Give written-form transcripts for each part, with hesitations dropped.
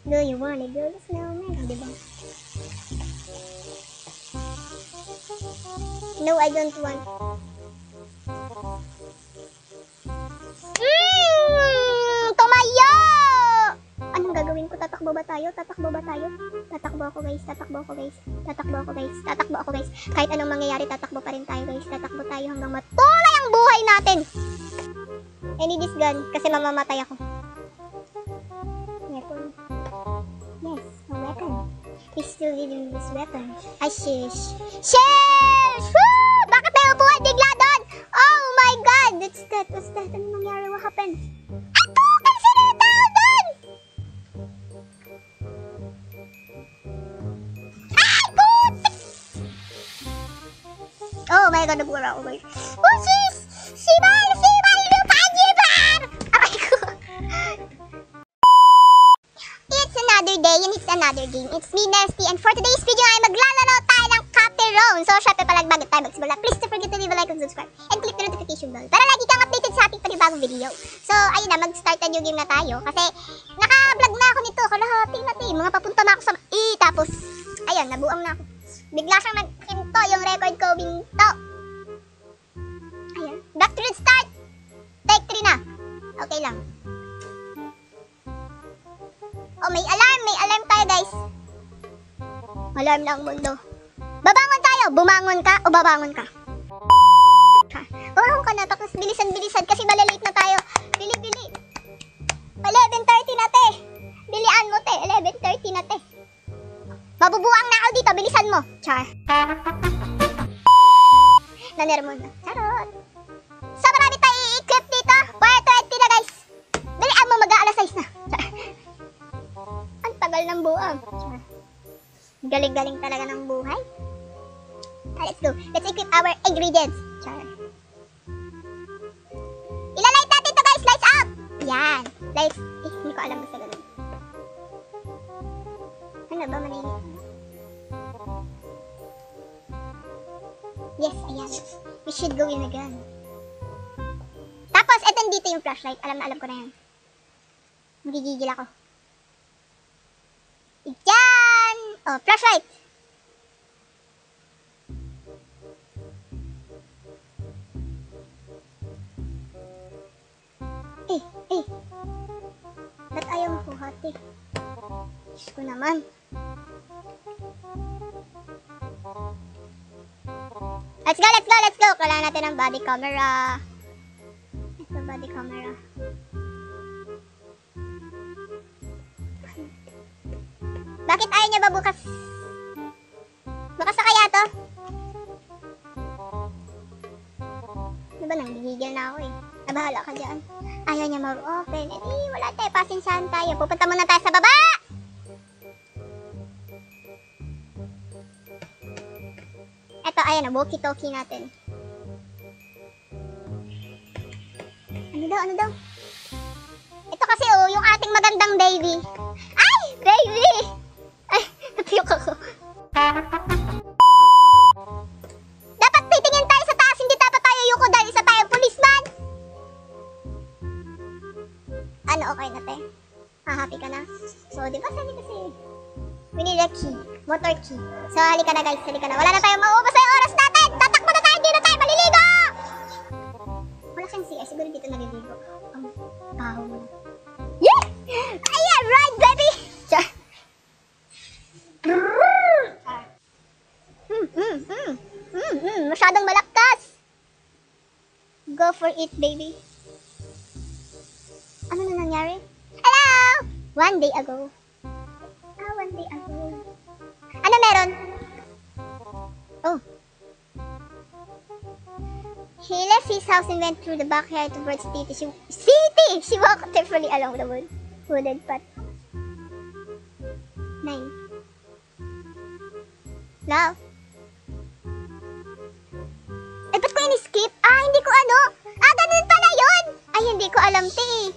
Do you wanna build a snowman? Oh, diba? No, I don't want. Tumayo! Anong gagawin ko? Tatakbo ba tayo? Tatakbo ba tayo? Tatakbo ako guys. Tatakbo ako guys. Tatakbo ako guys. Tatakbo ako guys. Kahit anong mangyayari, tatakbo pa rin tayo guys. Tatakbo tayo hanggang matulay ang buhay natin. I need this gun kasi mamamatay ako. Weapon. Yes, a weapon. We still living this weapon. Ay, shish. Shish! Woo! Bakit may upuan bigla doon? Oh my god! What's that? What's that? Ano nangyari? What happened? Ay, pukin! Sino yung tao doon? Ay, putik! Oh my god, nabura ako guys. Oh, sis! Sibar! Sibar! Lupan! Sibar! Aray ko! It's another day and it's another game. It's me, Nesty, and for today's video ay maglalaro tayo ng Caperon. So, syempre pala bago tayo magsimula, please don't forget to leave a like and subscribe and click the notification bell para lagi kang updated sa ating panibagong video. So, ayun na, mag-start na new game na tayo kasi naka-vlog na ako nito. Kalahati na ito. Mga papunta na ako sa tapos, ayun, nabuang na ako. Bigla siyang nag-hinto yung record ko, binto. Ayun, back to the start. Take 3 na. Okay lang. Oh, may alarm tayo guys. Alarm na ang mundo. Babangon tayo, bumangon ka o babangon ka? Bumangon ka na, tapos bilisan kasi malalate na tayo. Bili. 11:30 na te. Bilian mo te, 11:30 na te. Mabubuang na ako dito, bilisan mo. Char. Naner mo na. Charot. So marami tayo i-equip dito. 4:20 na guys. Bilian mo, mag-aalas 6 na. Char. Ang tagal ng buang. Char. Galing-galing talaga ng buhay. Let's go. Let's equip our ingredients. Char. Ilalight natin to guys. Lights up. Yan. Lights. Hindi ko alam basta ganun. Ano ba? Maningit. Yes, ayan. We should go in again. Tapos, eto dito yung flashlight. Alam ko na yan. Magigigil ako. Diyan! Oh, flashlight! Ba't ayaw makuhati? Diyos ko naman. Let's go! Kailangan natin ng body camera. Ito, body camera. Bakit ayaw niya ba bukas? Bukas na kaya to? Diba nanggigigil na ako eh. Bahala ka dyan. Ayaw niya mag-open. Wala tayo. Pasensyahan tayo. Pupunta muna tayo sa baba! Eto, ayan na. Walkie-talkie natin. Ano daw? Ito kasi yung ating magandang baby. Ay! Baby! Ay, napiyok ako. Dapat titingin tayo sa taas. Hindi dapat tayo yuko dahil isa tayong policeman. Ano, okay na te? Happy ka na? So, di ba sabi kasi, we need a key. Motor key. So, halika na guys. Halika na. Wala na tayong mauubos na yung oras natin. Tatakbo na tayo. Hindi na tayo maliligo. Wala siyang CR. Siguro dito naliligo. Ang baho mo na. Yeah! Ayan, right baby! Char. Masyadong malakas. Go for it, baby. Ano na nangyari? Hello! 1 day ago. 1 day ago. Ano meron? Oh. He left his house and went through the backyard towards the city. She walked carefully along the wooded path. 9. Love. Eh, ba't ko in-skip? Hindi ko ano. Ganun pala yun. Ay, hindi ko alam, te.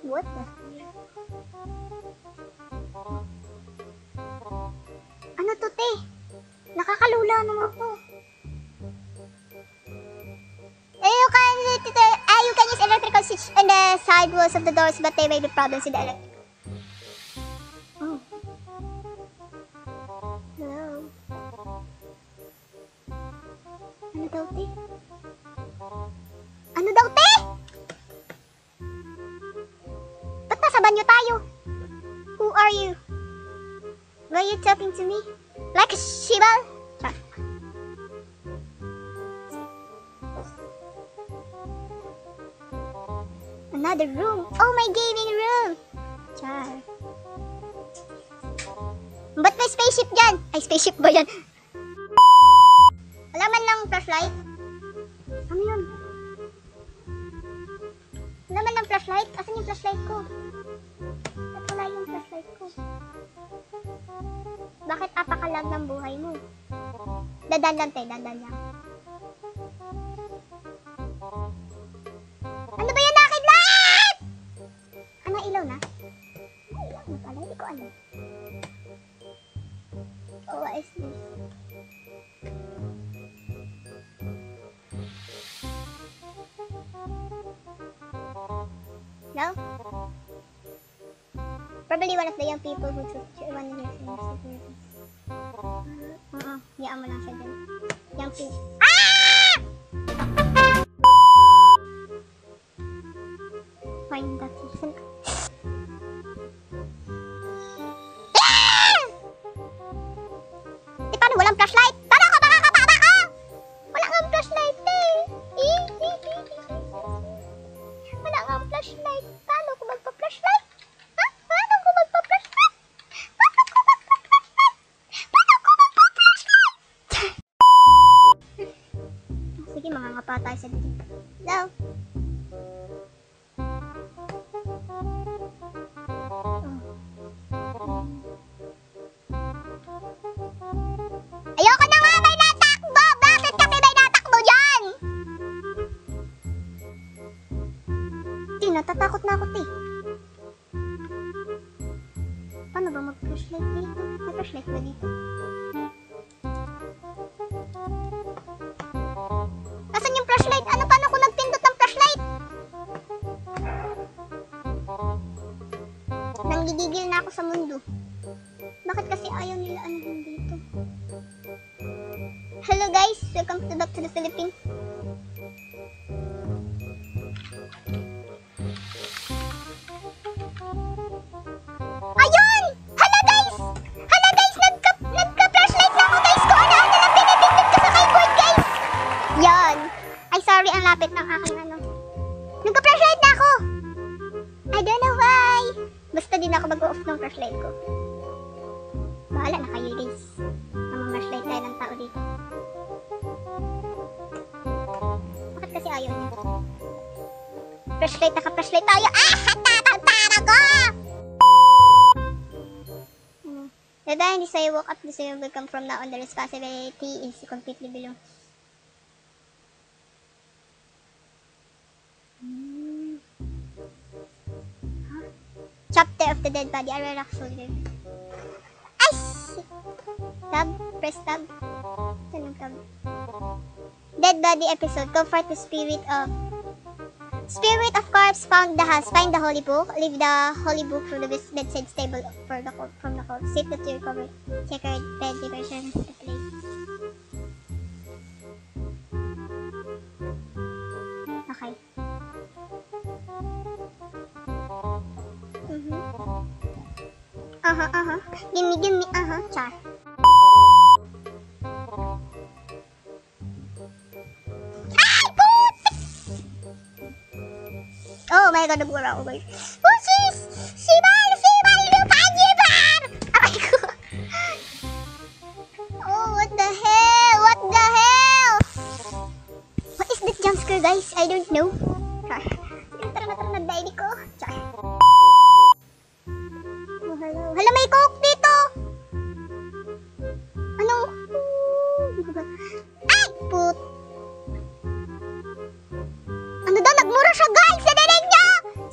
What the? Ano to, te? Nakakalula naman to. You can use electrical switch on the side walls of the doors, but there may be problems with the electrical. Ano daw, te? Ano daw, te? Ba't nasa banyo tayo? Who are you? Why are you talking to me? Like a shibal? Char. Another room. Oh, my gaming room. Char. Ba't may spaceship dyan? Ay, spaceship ba yan? Wala man lang flashlight. Ano yun? Wala man lang flashlight. Asan yung flashlight ko? Ba't wala yung flashlight ko? Bakit apakalag ng buhay mo? Dadan lang, te. Dadan lang. Ano ba yun? Nakidlat! Ano, ilaw na? Ay, ilaw na pala. Hindi ko alam. Oh, what is this? No? Probably one of the young people who took one of your things. Hiyaan mo lang siya dyan. Young people. Ah! Find that person. Paano walang flashlight? Paano ako makakapaba ko? Wala nga flashlight eh. Wala nga flashlight. Paano ko magpa-flashlight? Ha? Paano ko magpa-flashlight? Paano ko magpa-flashlight? Paano ko magpa-flashlight? Sige, mangangapa tayo sa dito. Hello? Ayoko na nga, may natakbo! Bakit kasi may natakbo dyan? Di, natatakot na ako, te. Paano ba mag-flashlight dito? May flashlight ba dito? Nasaan yung flashlight? Ano, paano ko nagpindot ng flashlight? Nanggigigil na ako sa mundo. Bakit kasi ayaw nila anuhin dito? Hello guys, welcome back to the Philippines. Ayun! Hala guys! Hala guys! Nagka-flashlight na ako guys! Kung ano-ano lang pinipindot ko sa keyboard guys! Yan! Ay sorry, ang lapit ng aking ano. Nagka-flashlight na ako! I don't know why! Basta din ako mag-off ng flashlight ko. Bahala na kayo guys. Namang-flashlight tayo ng tao dito. Bakit kasi ayaw niya? Flashlight, naka-flashlight tayo. Ah! Tatang-tara ko! The time this I woke up, this I will come from now on. The responsibility is completely below. Huh? Chapter of the dead body. I relax shoulder. Ay! Tab? Press tab? Saan yung tab? Dead body episode. Comfort the spirit of corpse found the house. Find the holy book. Leave the holy book from the bedside table from the corpse. Save the tear cover. Sacred bed decoration of the place. Okay. Gimme, char. Oh my god, nabura ako guys. Oh sis! Sibal! Lupajibar! Aray ko! Oh, what the hell? What is that jump scare guys? I don't know. Char. Tara na daily ko. Char. Oh, hello. Hala, may coke dito! Ano? Ay! Put! Ano daw? Nagmura siya guys!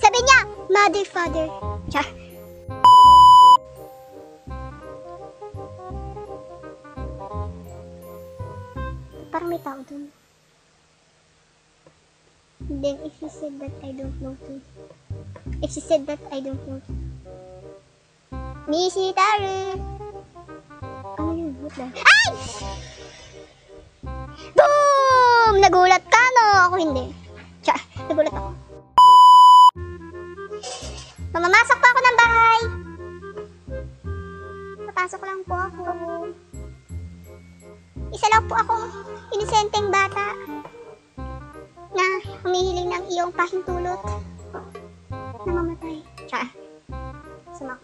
Sabi niya, mother, father. Char. Parang may tao dun. Then if she said that, I don't know too. If she said that, I don't know too. Nishitaru! Ano yun? What the? Ay! Boom! Nagulat ka, no? Ako hindi. Tsa, nagulat ako. Mamamasok po ako ng bahay. Papasok lang po ako. Isa lang po akong inosenteng bata na humihiling ng iyong pahintulot na mamatay. Tsa, sumak.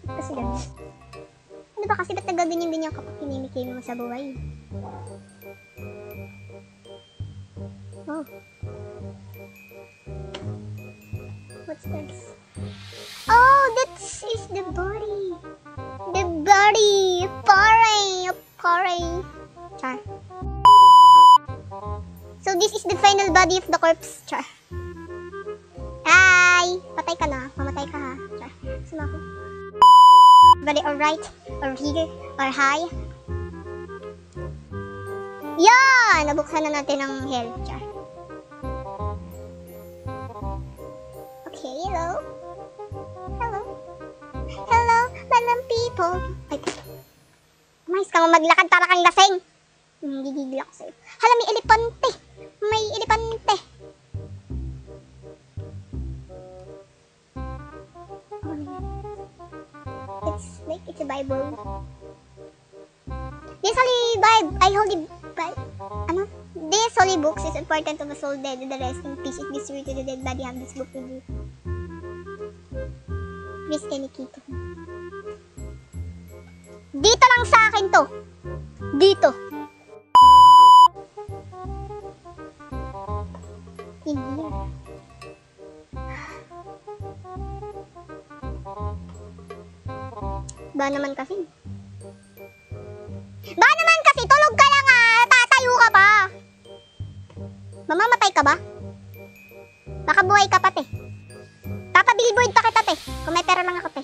Kasi ganun. Ano ba kasi ba't nagaganyan-ganyan kapag kinimikay mo sa buhay? Oh. What's this? Oh, that is the body. The body. Pare. Char. So this is the final body of the corpse. Char. Hi! Patay ka na. Mamatay ka ha. Char. Sino ako? Body alright? Or here? Or hi? Yan! Nabuksan na natin ang hell. Char. Okay, hello? Hello, malang people. Ay, mais ka maglakad para kang lasing. Gigigil ako sa'yo. Hala, may elepante. May elepante. It's like, it's a Bible. This holy books is important of a soul dead and the rest in peace. It gives spirit to the dead body. Have this book with you. Miss Kenikito. Dito lang sa akin to. Dito. In here. Ba naman kasi. Tulog ka lang ah. Tatayo ka pa. Mamamatay ka ba? Baka buhay ka pa te. Papabillboard pa kita te. Kung may pera lang ako te.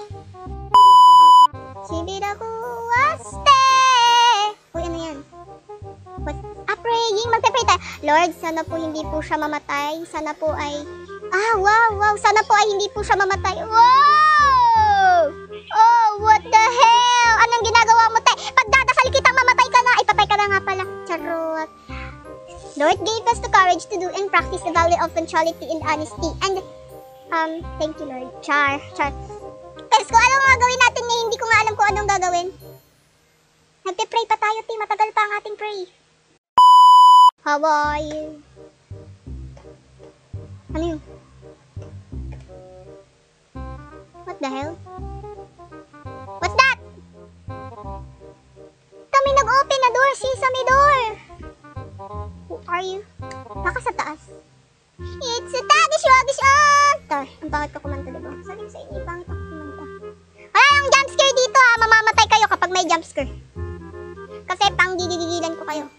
Sibirakuwaste. Uy, ano yan? Praying. Magpe-pray tayo. Lord, sana po hindi po siya mamatay. Sana po ay... wow. Sana po ay hindi po siya mamatay. Wow! Oh, what the hell? Anong ginagawa mo te? Pagdadasal kitang mamatay ka na. Ay, patay ka na nga pala. Charot. Lord gave us the courage to do and practice the value of punctuality and honesty. And, thank you, Lord. Char. Pero kung anong gagawin natin ngayon, hindi ko nga alam kung anong gagawin. Nagpe-pray pa tayo, te. Matagal pa ang ating pray. How are you? Ano yun? What the hell? What's that? Kami nag-open na door. Sesame door. Who are you? Baka sa taas. It's a tagish-wagish on! Tar, ang pangit ko kumanta, diba? Sabi sa inyo, pangit ako kumanta. Wala nang jumpscare dito ha! Mamamatay kayo kapag may jumpscare. Kasi pang gigigilan ko kayo.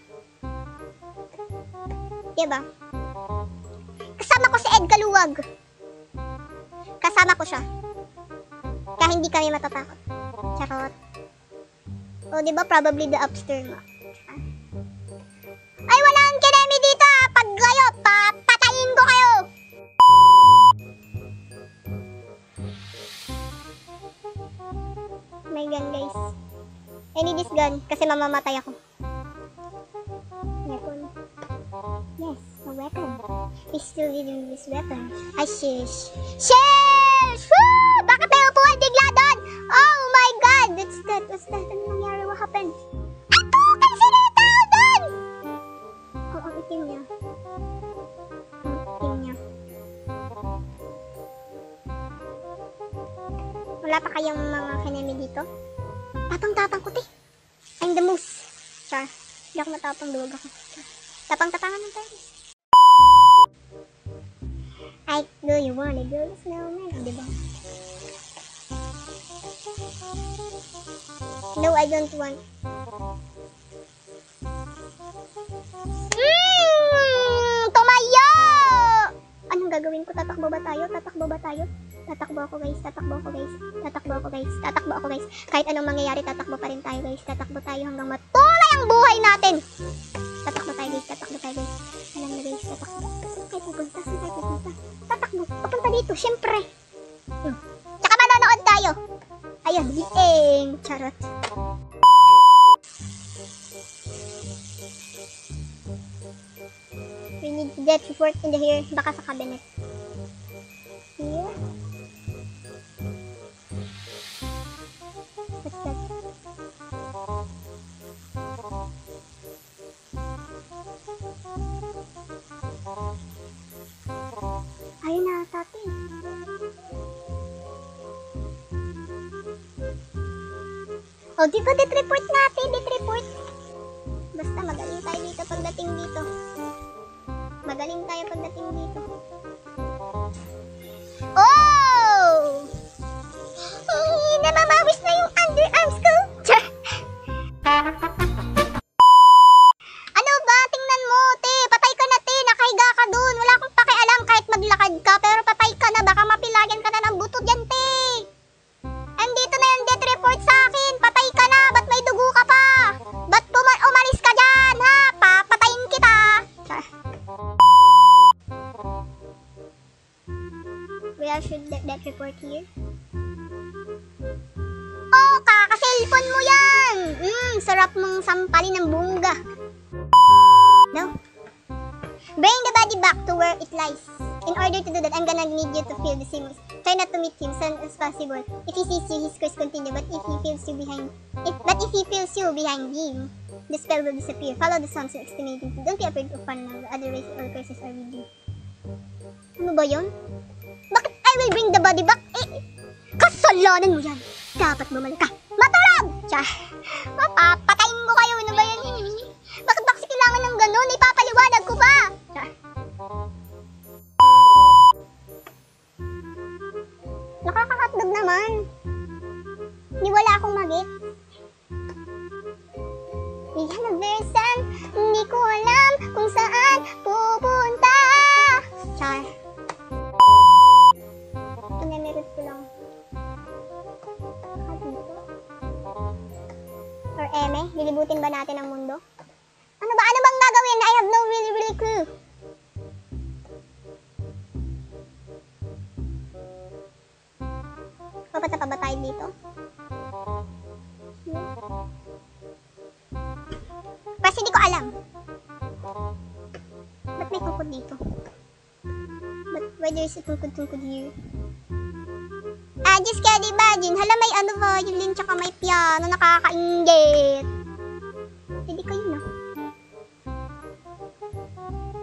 Diba? Kasama ko si Ed Kaluwag. Kasama ko siya. Kaya hindi kami matatakot. Charot. O, diba? Probably the upstairs mo. Ay, walang kinemi dito ha! Pag kayo, papatayin ko kayo! My gun, guys. I need this gun kasi mamamatay ako. Weapon. Yes, a weapon. We still using this weapon. Ay, shish. Shish! Woo! Bakit may upuan bigla doon? Oh my God! What's that? Ano nangyari? What happened? Ato! Sino yung tao doon? Ang itim niya. Wala pa kayong mga kinemi dito? Tapang-tapang ko, te. I'm the moose. Char. Hindi ako matapang, duwag ako. Tapang-tapangan ng tayo. Do you wanna build a snowman? Diba? No, I don't want. Tumayo! Anong gagawin ko? Tatakbo ba tayo? Tatakbo ako guys. Kahit anong mangyayari, tatakbo pa rin tayo guys. Tatakbo tayo hanggang matulay ang buhay natin. Tatakbo tayo guys. Alam na guys, tatakbo. Saan tayo pupunta? Tatakbo. Papunta dito, syempre. Tsaka manonood tayo. Ayun, charot. need death report in the here. Baka sa cabinet. Here. What's that? Ayun na, tati. Oh, di ba death report natin? Death report. Basta magaling tayo dito pagdating dito. Magaling tayo pagdating dito. Oh! Namamawis na yung underarms ko. Ano ba? Tingnan mo, te. Patay ka na, te. Nakahiga ka dun. Wala akong pakialam kahit maglakad ka. Pero patay ka na. Baka mapilagan ka na ng buto dyan, te. Andito na yung death report sa akin. Patay ka na. Ba't may dugo ka pa? Ba't umalis ka dyan, ha? Papatayin kita. Where should death report here? Oh, kaka-cellphone mo yan. Sarap mong sampalin ng bunga. No? Bring the body back to where it lies. In order to do that, I'm gonna need you to feel the same. Try not to meet him soon as possible. If he sees you, his curse continue. But if he feels you behind him, the spell will disappear. Follow the sounds you're estimating. Don't be afraid of one another. Other races or curses are with you. Ano ba yun? Bakit I will bring the body back? Kasalanan mo yan. Dapat bumalik ka. Matulog! Mapapatayin ko kayo. Ano ba yan? Bakit ba kasi kailangan ng ganun? Ipapaliwanag ko pa. Nakakahotdog naman. Di wala akong magit. Universan, hindi ko alam kung saan pupunta. Char. Pinamerit ko lang. Or eme, lilibutin ba natin ang mundo? Ano bang gagawin? I have no really clue. Papunta pa ba tayo dito? Kasi hindi ko alam. Ba't may tungkod dito? Why there is a tungkod here? Just can't imagine. Hala, may ano violin tsaka may piano. Nakakaingit. Hindi kayo na.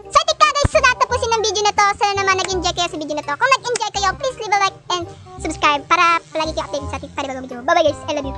So, tika guys. So, natapusin ang video na to. Sana naman nag-enjoy kayo sa video na to. Kung nag-enjoy kayo, please leave a like and subscribe para palagi kayo updated sa ating panibagong video. Bye bye guys. I love you.